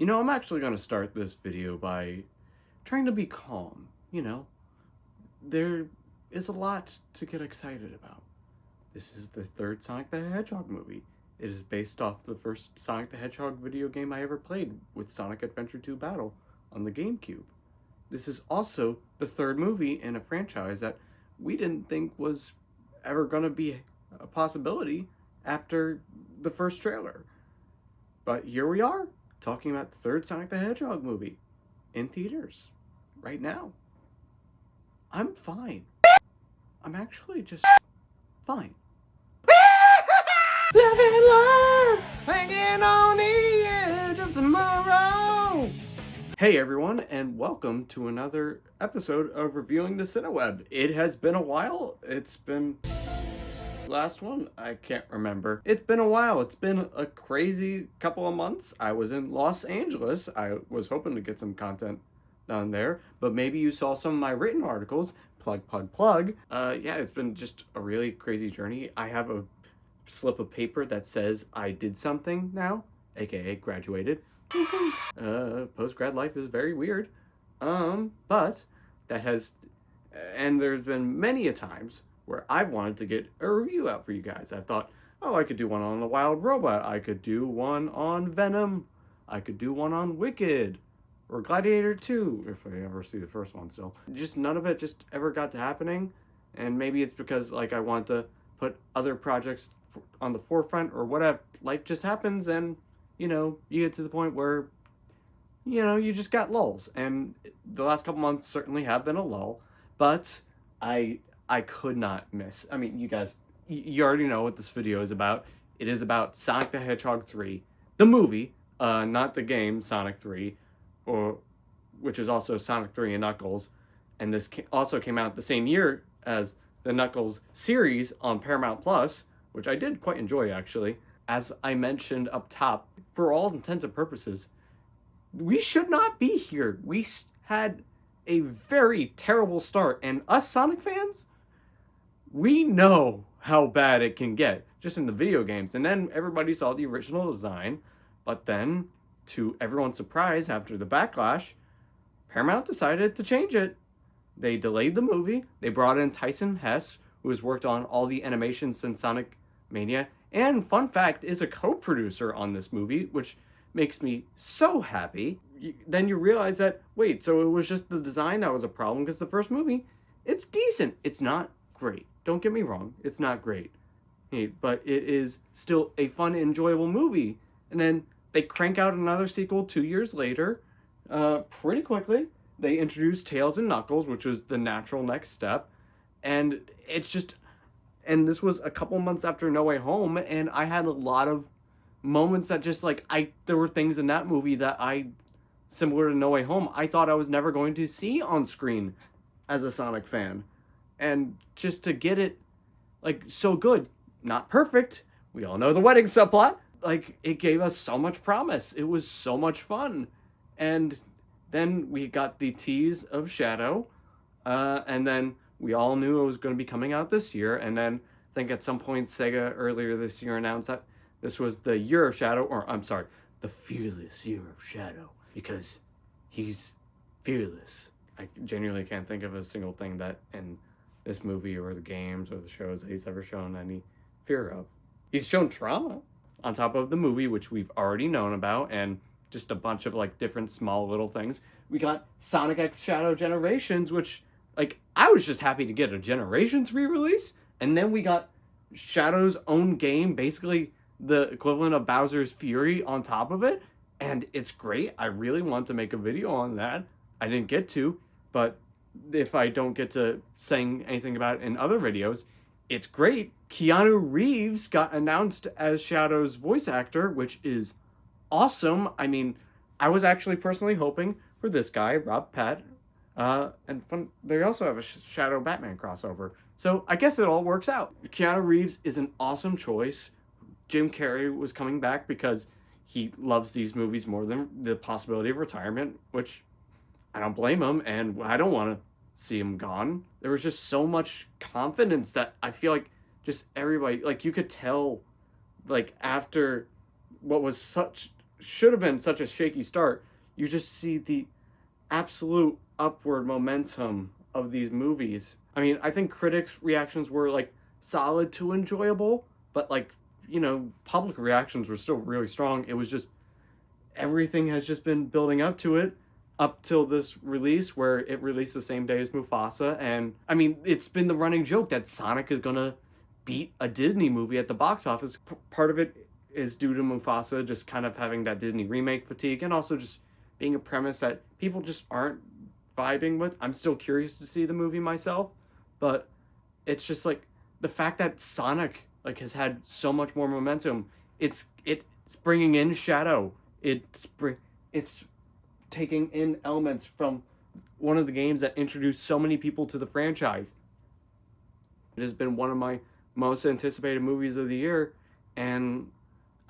I'm actually going to start this video by trying to be calm. There is a lot to get excited about. This is the third Sonic the Hedgehog movie. It is based off the first Sonic the Hedgehog video game I ever played with Sonic Adventure 2 Battle on the GameCube. This is also the third movie in a franchise that we didn't think was ever going to be a possibility after the first trailer. But here we are, talking about the third Sonic the Hedgehog movie in theaters right now. I'm fine. I'm actually just fine. Live and learn, hanging on the edge of tomorrow. Hey everyone, and welcome to another episode of Reviewing the Cineweb. It has been a while. It's been... last one? I can't remember. It's been a while. It's been a crazy couple of months. I was in Los Angeles. I was hoping to get some content done there, but maybe you saw some of my written articles. Plug. Yeah, it's been just a really crazy journey. I have a slip of paper that says I did something now, aka graduated. Post-grad life is very weird. But that has, and there's been many a times where I've wanted to get a review out for you guys. I've thought, oh, I could do one on The Wild Robot. I could do one on Venom. I could do one on Wicked. Or Gladiator 2, if I ever see the first one still. Just none of it just ever got to happening. And maybe it's because, I want to put other projects on the forefront or whatever. Life just happens and, you get to the point where, you just got lulls. And the last couple months certainly have been a lull. But I could not miss. I mean, you guys, you already know what this video is about. It is about Sonic the Hedgehog 3, the movie, not the game Sonic 3, which is also Sonic 3 and Knuckles. And this also came out the same year as the Knuckles series on Paramount Plus, which I did quite enjoy, actually. As I mentioned up top, for all intents and purposes, we should not be here. We had a very terrible start, and us Sonic fans, we know how bad it can get just in the video games. And then everybody saw the original design, but then, to everyone's surprise, after the backlash, Paramount decided to change it. They delayed the movie. They brought in Tyson Hess, who has worked on all the animations since Sonic Mania, and fun fact, is a co-producer on this movie, which makes me so happy. Then you realize that, wait, so it was just the design that was a problem, because the first movie, it's decent. It's not great. Don't get me wrong, it's not great. But it is still a fun, enjoyable movie. And then they crank out another sequel 2 years later, pretty quickly. They introduced Tails and Knuckles, which was the natural next step. And it's just... and this was a couple months after No Way Home, and I had a lot of moments that just, there were things in that movie that similar to No Way Home, I thought I was never going to see on screen as a Sonic fan. And just to get it, so good. Not perfect. We all know the wedding subplot. It gave us so much promise. It was so much fun. And then we got the tease of Shadow. And then we all knew it was going to be coming out this year. And then I think at some point Sega earlier this year announced that this was the Year of Shadow. Or, I'm sorry, the Fearless Year of Shadow. Because he's fearless. I genuinely can't think of a single thing that in this movie or the games or the shows that he's ever shown any fear of. He's shown trauma on top of the movie, which we've already known about, and just a bunch of different small little things. We got Sonic X Shadow Generations, which I was just happy to get a Generations re-release, and then we got Shadow's own game, basically the equivalent of Bowser's Fury on top of it, and it's great. I really want to make a video on that. I didn't get to, but if I don't get to saying anything about it in other videos, it's great. Keanu Reeves got announced as Shadow's voice actor, which is awesome. I mean, I was actually personally hoping for this guy, Rob Pat, and they also have a Shadow Batman crossover. So I guess it all works out. Keanu Reeves is an awesome choice. Jim Carrey was coming back because he loves these movies more than the possibility of retirement, which I don't blame him, and I don't want to see him gone. There was just so much confidence that I feel like just everybody, you could tell, after what was such should have been such a shaky start, you just see the absolute upward momentum of these movies. I mean, I think critics' reactions were like solid to enjoyable, but like, public reactions were still really strong. It was just everything has just been building up to it up till this release, where it released the same day as Mufasa. And I mean, it's been the running joke that Sonic is gonna beat a Disney movie at the box office. Part of it is due to Mufasa just kind of having that Disney remake fatigue, and also just being a premise that people just aren't vibing with. I'm still curious to see the movie myself, but it's just like the fact that Sonic like has had so much more momentum. It's bringing in Shadow. It's taking in elements from one of the games that introduced so many people to the franchise. It has been one of my most anticipated movies of the year, and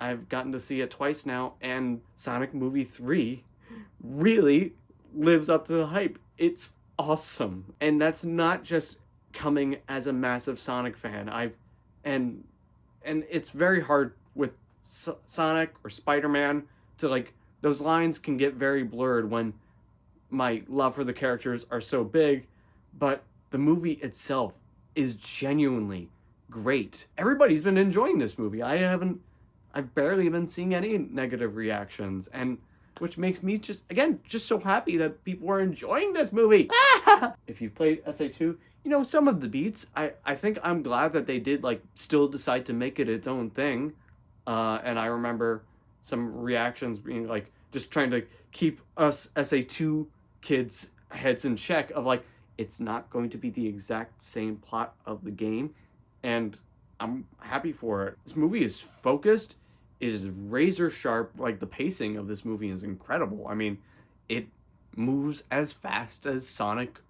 I've gotten to see it twice now, and Sonic Movie 3 really lives up to the hype. It's awesome. And that's not just coming as a massive Sonic fan. And it's very hard with Sonic or Spider-Man to like, those lines can get very blurred when my love for the characters are so big, but the movie itself is genuinely great. Everybody's been enjoying this movie. I've barely been seeing any negative reactions, and which makes me just so happy that people are enjoying this movie. If you've played SA2, you know some of the beats. I think I'm glad that they did like still decide to make it its own thing. And I remember some reactions being like just trying to keep us SA2 kids' heads in check of like, it's not going to be the exact same plot of the game, and I'm happy for it. This movie is focused. It is razor sharp. Like, the pacing of this movie is incredible. I mean, it moves as fast as Sonic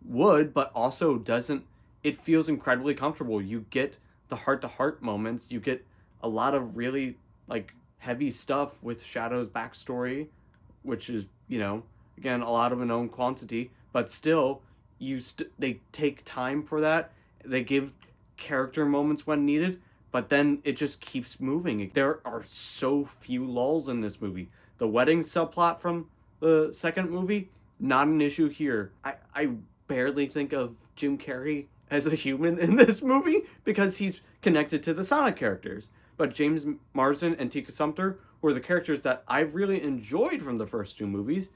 would, but also doesn't. It feels incredibly comfortable. You get the heart-to-heart moments. You get a lot of really like heavy stuff with Shadow's backstory, which is, again, a lot of a known quantity, but still, they take time for that. They give character moments when needed, but then it just keeps moving. There are so few lulls in this movie. The wedding subplot from the second movie, not an issue here. I barely think of Jim Carrey as a human in this movie because he's connected to the Sonic characters. But James Marsden and Tika Sumpter were the characters that I've really enjoyed from the first two movies.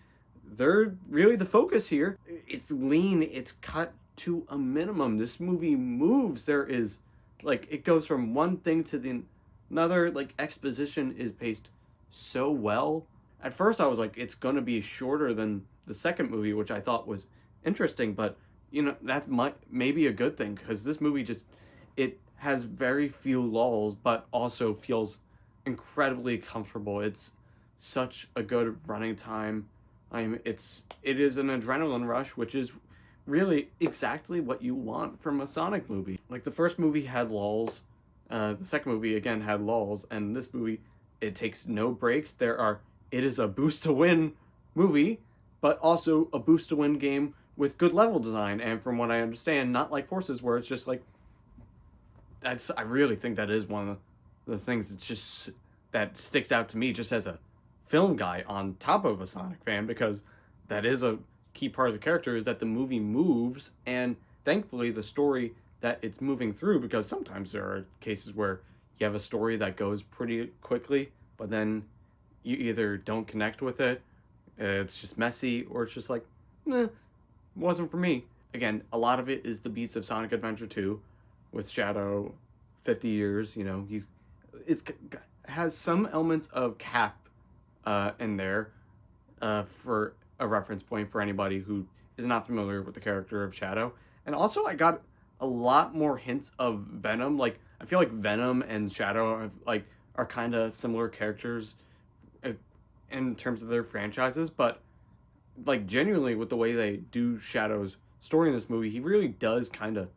They're really the focus here. It's lean, it's cut to a minimum. This movie moves. There is, like, it goes from one thing to the another. Like, exposition is paced so well. At first I was like, it's gonna be shorter than the second movie, which I thought was interesting, but, that's maybe a good thing, because this movie it has very few lulls, but also feels incredibly comfortable. It's such a good running time. It is an adrenaline rush, which is really exactly what you want from a Sonic movie. Like, the first movie had lulls, the second movie again had lulls, and this movie, it takes no breaks. It is a boost to win movie, but also a boost to win game with good level design, and from what I understand, not like Forces, where it's just like, I really think that is one of the things that sticks out to me just as a film guy on top of a Sonic fan, because that is a key part of the character, is that the movie moves, and thankfully the story that it's moving through, because sometimes there are cases where you have a story that goes pretty quickly, but then you either don't connect with it, it's just messy, or it's just like, wasn't for me. Again, a lot of it is the beats of Sonic Adventure 2 with Shadow, 50 years, it has some elements of Cap in there for a reference point for anybody who is not familiar with the character of Shadow. And also, I got a lot more hints of Venom. Like, I feel like Venom and Shadow are kind of similar characters in terms of their franchises, but like, genuinely, with the way they do Shadow's story in this movie, he really does kind of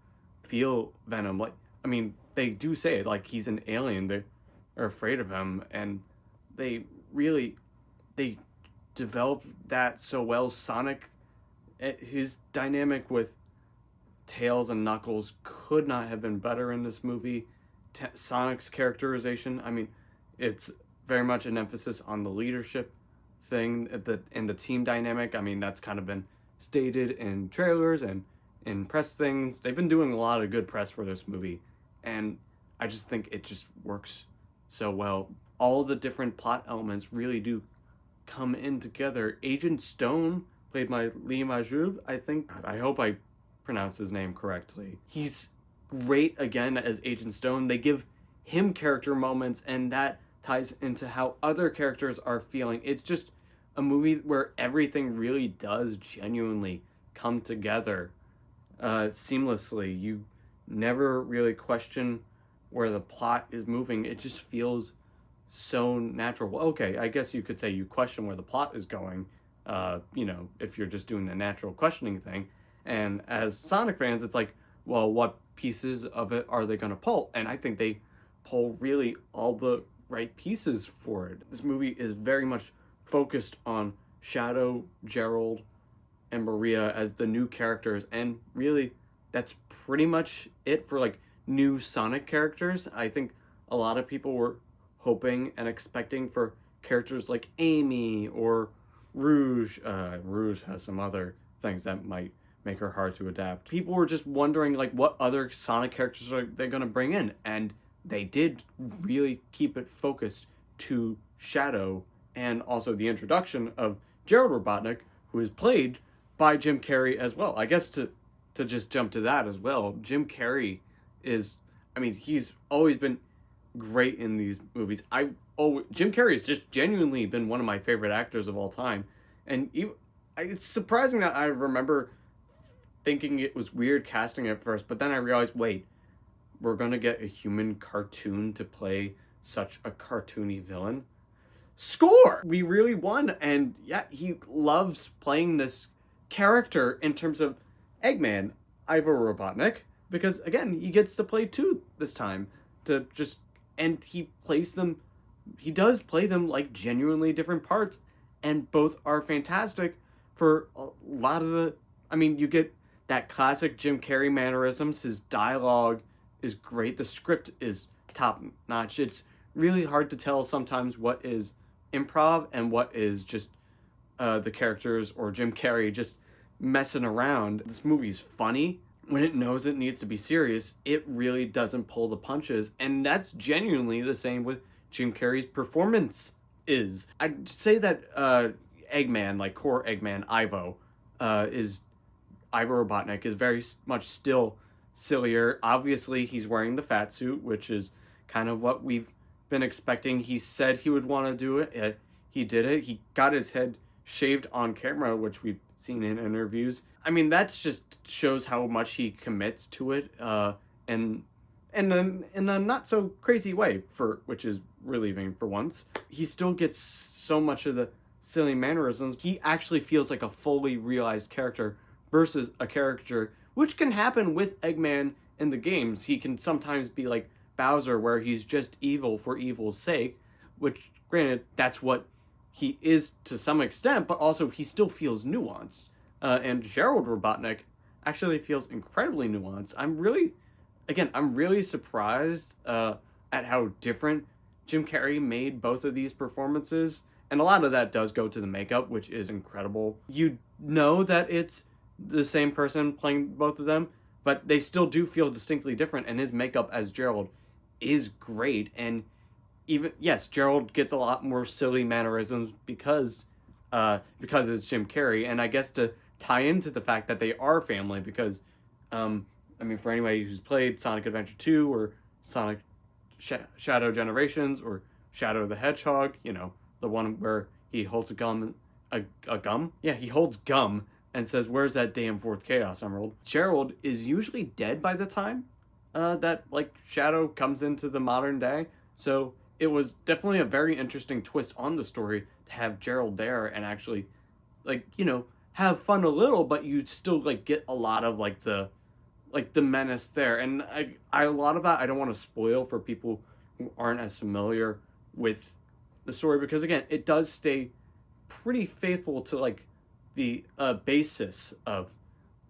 feel Venom. Like, I mean, they do say it, like, he's an alien. They're afraid of him, and they developed that so well. Sonic, his dynamic with Tails and Knuckles could not have been better in this movie. Sonic's characterization, I mean, it's very much an emphasis on the leadership thing and the team dynamic. I mean, that's kind of been stated in trailers and in press things. They've been doing a lot of good press for this movie, and I just think it just works so well. All the different plot elements really do come in together. Agent Stone, played by Lee Majub, I think. I hope I pronounced his name correctly. He's great again as Agent Stone. They give him character moments, and that ties into how other characters are feeling. It's just a movie where everything really does genuinely come together seamlessly. You never really question where the plot is moving. It just feels so natural. Well, okay, I guess you could say you question where the plot is going, if you're just doing the natural questioning thing. And as Sonic fans, it's like, well, what pieces of it are they going to pull? And I think they pull really all the right pieces for it. This movie is very much focused on Shadow, Gerald, and Maria as the new characters, and really that's pretty much it for like new Sonic characters. I think a lot of people were hoping and expecting for characters like Amy or Rouge. Rouge has some other things that might make her hard to adapt. People were just wondering like what other Sonic characters are they going to bring in, and they did really keep it focused to Shadow, and also the introduction of Gerald Robotnik, who is played by Jim Carrey as well. I guess to just jump to that as well, Jim Carrey he's always been great in these movies. Jim Carrey has just genuinely been one of my favorite actors of all time, and it's surprising that I remember thinking it was weird casting at first, but then I realized, wait, we're gonna get a human cartoon to play such a cartoony villain? Score! We really won, and yeah, he loves playing this character in terms of Eggman, Ivo Robotnik, because again, he gets to play two this time, and he does play them like genuinely different parts, and both are fantastic for a lot of you get that classic Jim Carrey mannerisms. His dialogue is great. The script is top notch. It's really hard to tell sometimes what is improv and what is just the characters or Jim Carrey just messing around. This movie's funny. When it knows it needs to be serious, it really doesn't pull the punches, and that's genuinely the same with Jim Carrey's performance is. I'd say that Eggman, like core Eggman, Ivo Robotnik is very much still sillier. Obviously, he's wearing the fat suit, which is kind of what we've been expecting. He said he would want to do it. He did it. He got his head shaved on camera, which we've seen in interviews. That just shows how much he commits to it, and in a not so crazy way, which is relieving for once. He still gets so much of the silly mannerisms. He actually feels like a fully realized character versus a character, which can happen with Eggman in the games. He can sometimes be like Bowser, where he's just evil for evil's sake, which granted, that's what he is to some extent, but also he still feels nuanced. And Gerald Robotnik actually feels incredibly nuanced. I'm really surprised at how different Jim Carrey made both of these performances. And a lot of that does go to the makeup, which is incredible. You know that it's the same person playing both of them, but they still do feel distinctly different. And his makeup as Gerald is great. And Gerald gets a lot more silly mannerisms because it's Jim Carrey. And I guess to tie into the fact that they are family, because for anybody who's played Sonic Adventure 2 or Sonic Shadow Generations or Shadow the Hedgehog, the one where he holds he holds gum and says, "Where's that damn fourth Chaos Emerald?" Gerald is usually dead by the time that Shadow comes into the modern day, so it was definitely a very interesting twist on the story to have Gerald there and actually have fun a little, but you still get a lot of the menace there. And a lot of that I don't want to spoil for people who aren't as familiar with the story, because again, it does stay pretty faithful to the basis of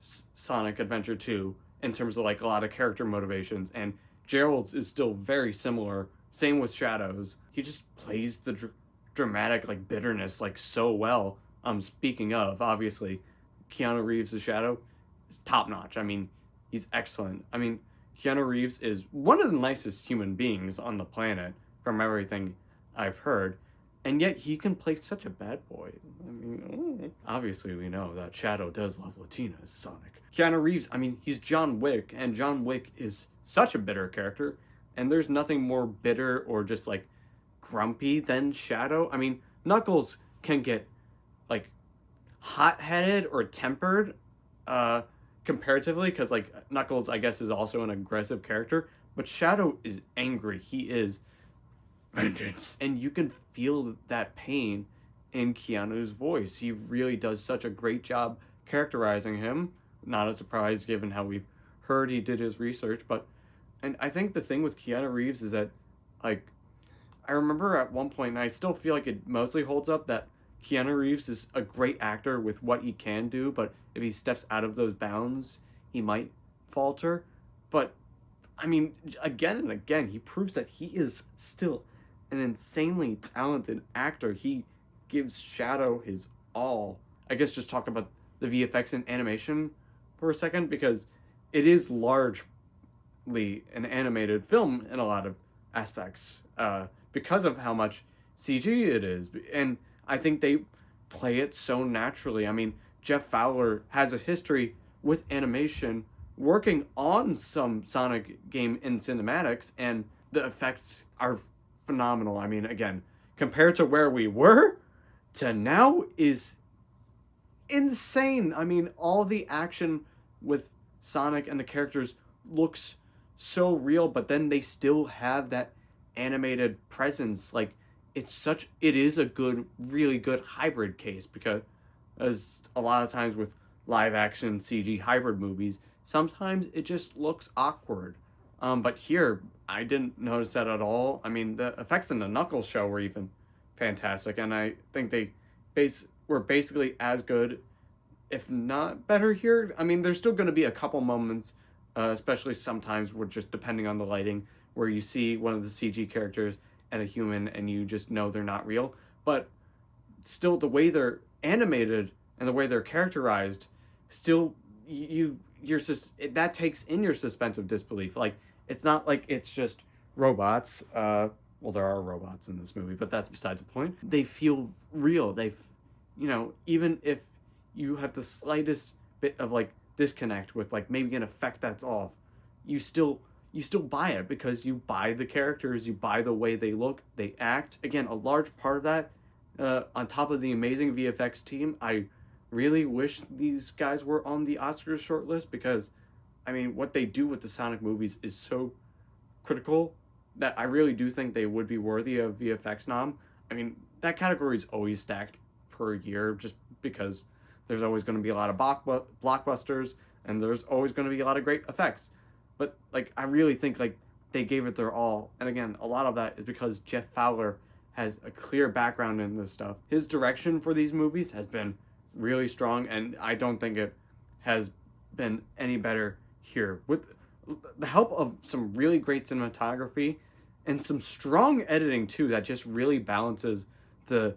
Sonic Adventure 2 in terms of a lot of character motivations, and Gerald's is still very similar Same with Shadows. He just plays the dramatic, like, bitterness, like, so well. Speaking of, obviously, Keanu Reeves' Shadow is top-notch. I mean, he's excellent. I mean, Keanu Reeves is one of the nicest human beings on the planet, from everything I've heard. And yet he can play such a bad boy. I mean, obviously we know that Shadow does love Latinas, Sonic. Keanu Reeves, I mean, he's John Wick, and John Wick is such a bitter character, and there's nothing more bitter or just, like, grumpy than Shadow. I mean, Knuckles can get, like, hot-headed or tempered, comparatively, because, like, Knuckles, I guess, is also an aggressive character, but Shadow is angry. He is vengeance. And you can feel that pain in Keanu's voice. He really does such a great job characterizing him. Not a surprise given how we've heard he did his research, but, and I think the thing with Keanu Reeves is that, like, I remember at one point, and I still feel like it mostly holds up, that Keanu Reeves is a great actor with what he can do, but if he steps out of those bounds, he might falter. But, I mean, again and again, he proves that he is still an insanely talented actor. He gives Shadow his all. I guess just talk about the VFX and animation for a second, because it is largely an animated film in a lot of aspects, because of how much CG it is. And I think they play it so naturally. I mean, Jeff Fowler has a history with animation, working on some Sonic game in cinematics, and the effects are phenomenal. I mean, again, compared to where we were to now is insane. I mean, all the action with Sonic and the characters looks so real, but then they still have that animated presence. Like, it is a good, really good hybrid case, because as a lot of times with live action CG hybrid movies, sometimes it just looks awkward. But here, I didn't notice that at all. I mean, the effects in the Knuckles show were even fantastic, and I think they were basically as good, if not better here. I mean, there's still going to be a couple moments, especially sometimes where, just depending on the lighting, where you see one of the CG characters and a human and you just know they're not real. But still, the way they're animated and the way they're characterized, still, that takes in your suspense of disbelief. Like, it's not like it's just robots. Well, there are robots in this movie, but that's besides the point. They feel real. Even if you have the slightest bit of, like, disconnect with, like, maybe an effect that's off, you still buy it, because you buy the characters, you buy the way they look, they act. Again, a large part of that, on top of the amazing VFX team, I really wish these guys were on the Oscars shortlist, because, I mean, what they do with the Sonic movies is so critical that I really do think they would be worthy of VFX nom. I mean, that category is always stacked per year, just because there's always going to be a lot of blockbusters, and there's always going to be a lot of great effects. But, like, I really think, like, they gave it their all. And again, a lot of that is because Jeff Fowler has a clear background in this stuff. His direction for these movies has been really strong, and I don't think it has been any better here. With the help of some really great cinematography and some strong editing too, that just really balances the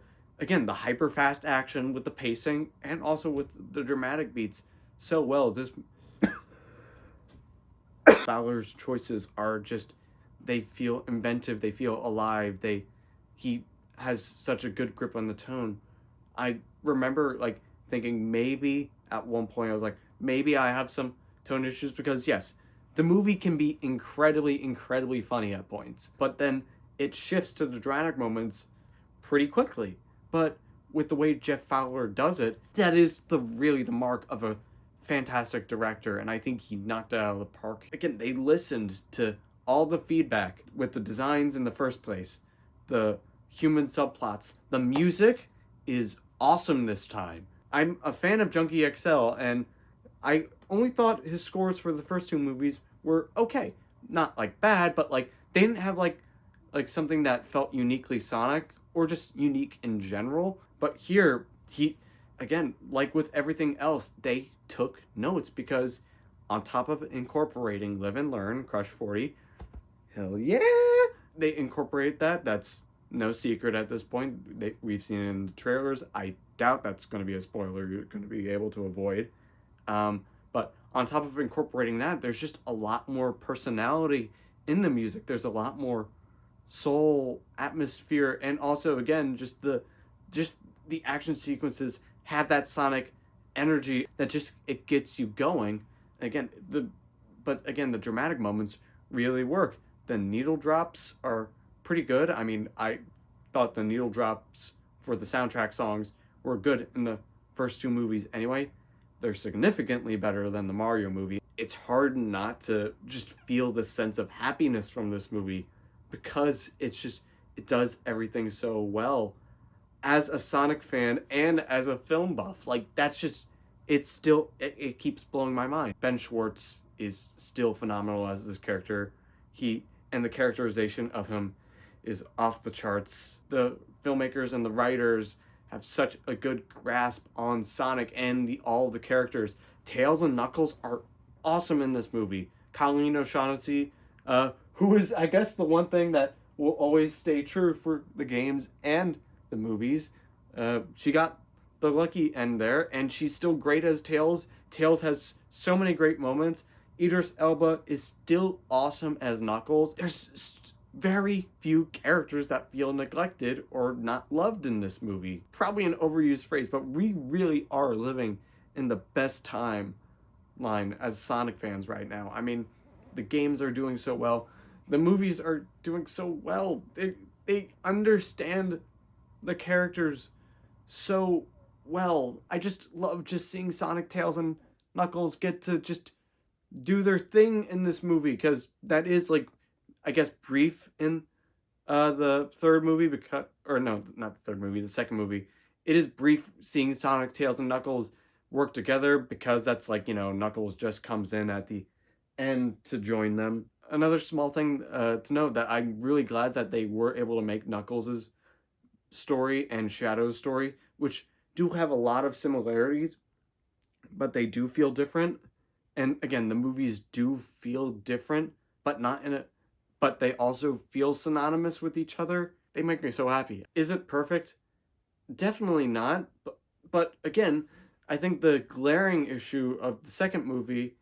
hyper fast action with the pacing and also with the dramatic beats so well. This Fowler's choices are just, they feel inventive, they feel alive, he has such a good grip on the tone. I remember, like, thinking maybe at one point I was like, maybe I have some tone issues, because yes, the movie can be incredibly, incredibly funny at points, but then it shifts to the dramatic moments pretty quickly. But with the way Jeff Fowler does it, that is really the mark of a fantastic director, and I think he knocked it out of the park. Again, they listened to all the feedback with the designs in the first place, the human subplots. The music is awesome this time. I'm a fan of Junkie XL, and I only thought his scores for the first two movies were okay. Not, like, bad, but, like, they didn't have, like something that felt uniquely Sonic, or just unique in general. But here, again, like with everything else, they took notes, because on top of incorporating Live and Learn, Crush 40, hell yeah, they incorporate that. That's no secret at this point. We've seen it in the trailers. I doubt that's going to be a spoiler you're going to be able to avoid. But on top of incorporating that, there's just a lot more personality in the music. There's a lot more soul, atmosphere, and also again just the action sequences have that Sonic energy that just it gets you going. Again, the dramatic moments really work. The needle drops are pretty good. I mean, I thought the needle drops for the soundtrack songs were good in the first two movies anyway. They're significantly better than the Mario movie. It's hard not to just feel the sense of happiness from this movie because it does everything so well. As a Sonic fan and as a film buff, like that's just it keeps blowing my mind. Ben Schwartz is still phenomenal as this character. And the characterization of him is off the charts. The filmmakers and the writers have such a good grasp on Sonic and all the characters. Tails and Knuckles are awesome in this movie. Colleen O'Shaughnessy, who is, I guess, the one thing that will always stay true for the games and the movies. She got the lucky end there, and she's still great as Tails. Tails has so many great moments. Idris Elba is still awesome as Knuckles. There's very few characters that feel neglected or not loved in this movie. Probably an overused phrase, but we really are living in the best timeline as Sonic fans right now. I mean, the games are doing so well. The movies are doing so well. They understand the characters so well. I just love just seeing Sonic, Tails, and Knuckles get to just do their thing in this movie, because that is, like, I guess, brief in the third movie, because, or no, not the third movie, the second movie. It is brief seeing Sonic, Tails, and Knuckles work together, because that's like, Knuckles just comes in at the end to join them. Another small thing to note, that I'm really glad that they were able to make Knuckles' story and Shadow's story, which do have a lot of similarities, but they do feel different. And again, the movies do feel different, but but they also feel synonymous with each other. They make me so happy. Is it perfect? Definitely not. But again, I think the glaring issue of the second movie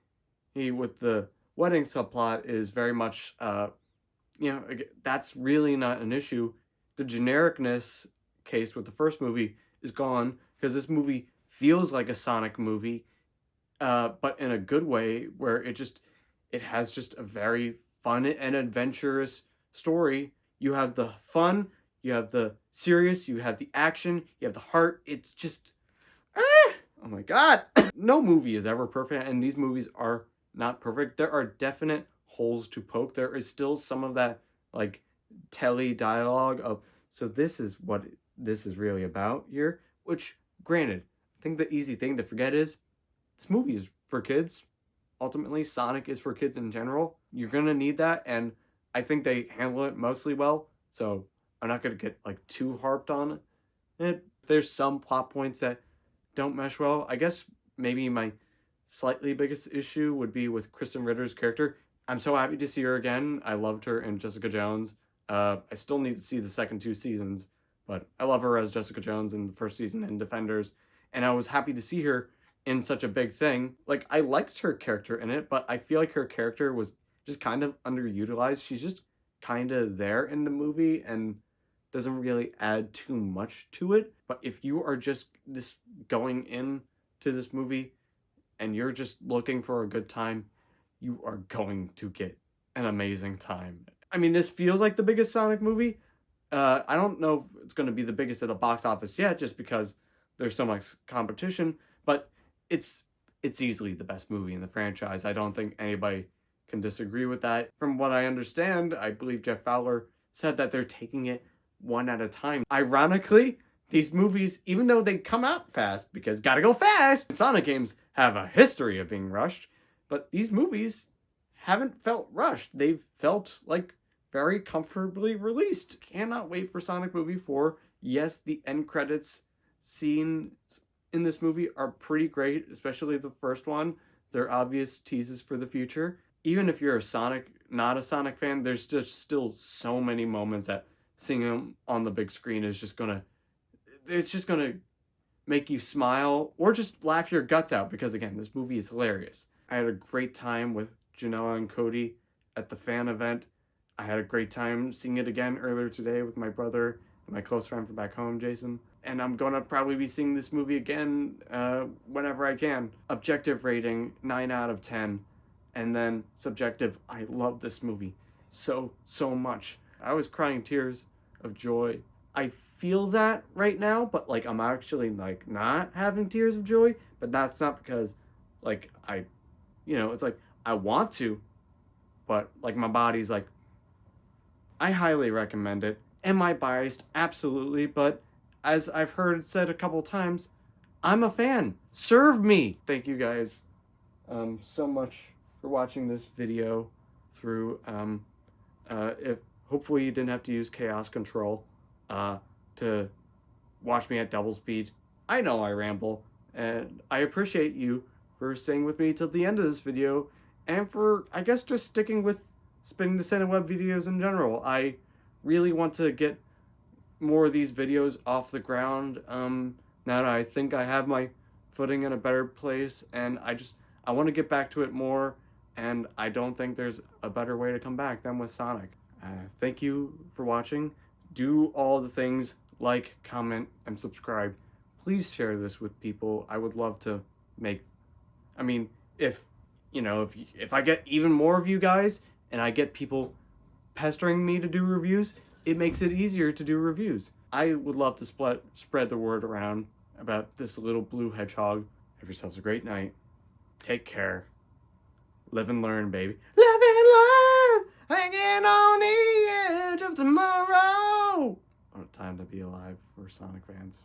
with the wedding subplot is very much, that's really not an issue. The genericness case with the first movie is gone, because this movie feels like a Sonic movie, but in a good way, where it has just a very fun and adventurous story. You have the fun, you have the serious, you have the action, you have the heart. It's just, oh my god. No movie is ever perfect, and these movies are not perfect. There are definite holes to poke. There is still some of that, like, telly dialogue of, so this is what this is really about here, which, granted, I think the easy thing to forget is this movie is for kids. Ultimately, Sonic is for kids in general. You're gonna need that, and I think they handle it mostly well, so I'm not gonna get, like, too harped on it. There's some plot points that don't mesh well. I guess maybe my slightly biggest issue would be with Kristen Ritter's character. I'm so happy to see her again. I loved her in Jessica Jones. I still need to see the second two seasons, but I love her as Jessica Jones in the first season in Defenders, and I was happy to see her in such a big thing. Like, I liked her character in it, but I feel like her character was just kind of underutilized. She's just kind of there in the movie and doesn't really add too much to it. But if you are just going in to this movie and you're just looking for a good time, you are going to get an amazing time. I mean, this feels like the biggest Sonic movie. I don't know if it's going to be the biggest at the box office yet, just because there's so much competition, but it's easily the best movie in the franchise. I don't think anybody can disagree with that. From what I understand, I believe Jeff Fowler said that they're taking it one at a time. Ironically, these movies, even though they come out fast, because gotta go fast, Sonic games have a history of being rushed, but these movies haven't felt rushed. They've felt like very comfortably released. Cannot wait for Sonic movie 4. Yes, the end credits scenes in this movie are pretty great, especially the first one. They're obvious teases for the future. even if you're not a Sonic fan, there's just still so many moments that seeing him on the big screen is it's just gonna make you smile or just laugh your guts out because, again, this movie is hilarious. I had a great time with Gianella and Cody at the fan event. I had a great time seeing it again earlier today with my brother and my close friend from back home, Jason. And I'm gonna probably be seeing this movie again whenever I can. Objective rating, 9 out of 10. And then subjective, I love this movie so much. I was crying tears of joy. I feel that right now, but like I'm actually like not having tears of joy, but that's not because like it's like I want to, but like my body's like, I highly recommend it. Am I biased? Absolutely, but as I've heard said a couple times, I'm a fan. Serve me. Thank you guys so much for watching this video through if hopefully you didn't have to use chaos control to watch me at double speed. I know I ramble, and I appreciate you for staying with me till the end of this video, and for, I guess, just sticking with Spinning the Cineweb videos in general. I really want to get more of these videos off the ground now that I think I have my footing in a better place, and I want to get back to it more, and I don't think there's a better way to come back than with Sonic. Thank you for watching. Do all the things, like, comment, and subscribe. Please share this with people. I would love to if I get even more of you guys and I get people pestering me to do reviews, it makes it easier to do reviews. I would love to spread the word around about this little blue hedgehog. Have yourselves a great night. Take care. Live and learn, baby. Live and learn! Hanging on the edge of tomorrow! What a time to be alive for Sonic fans.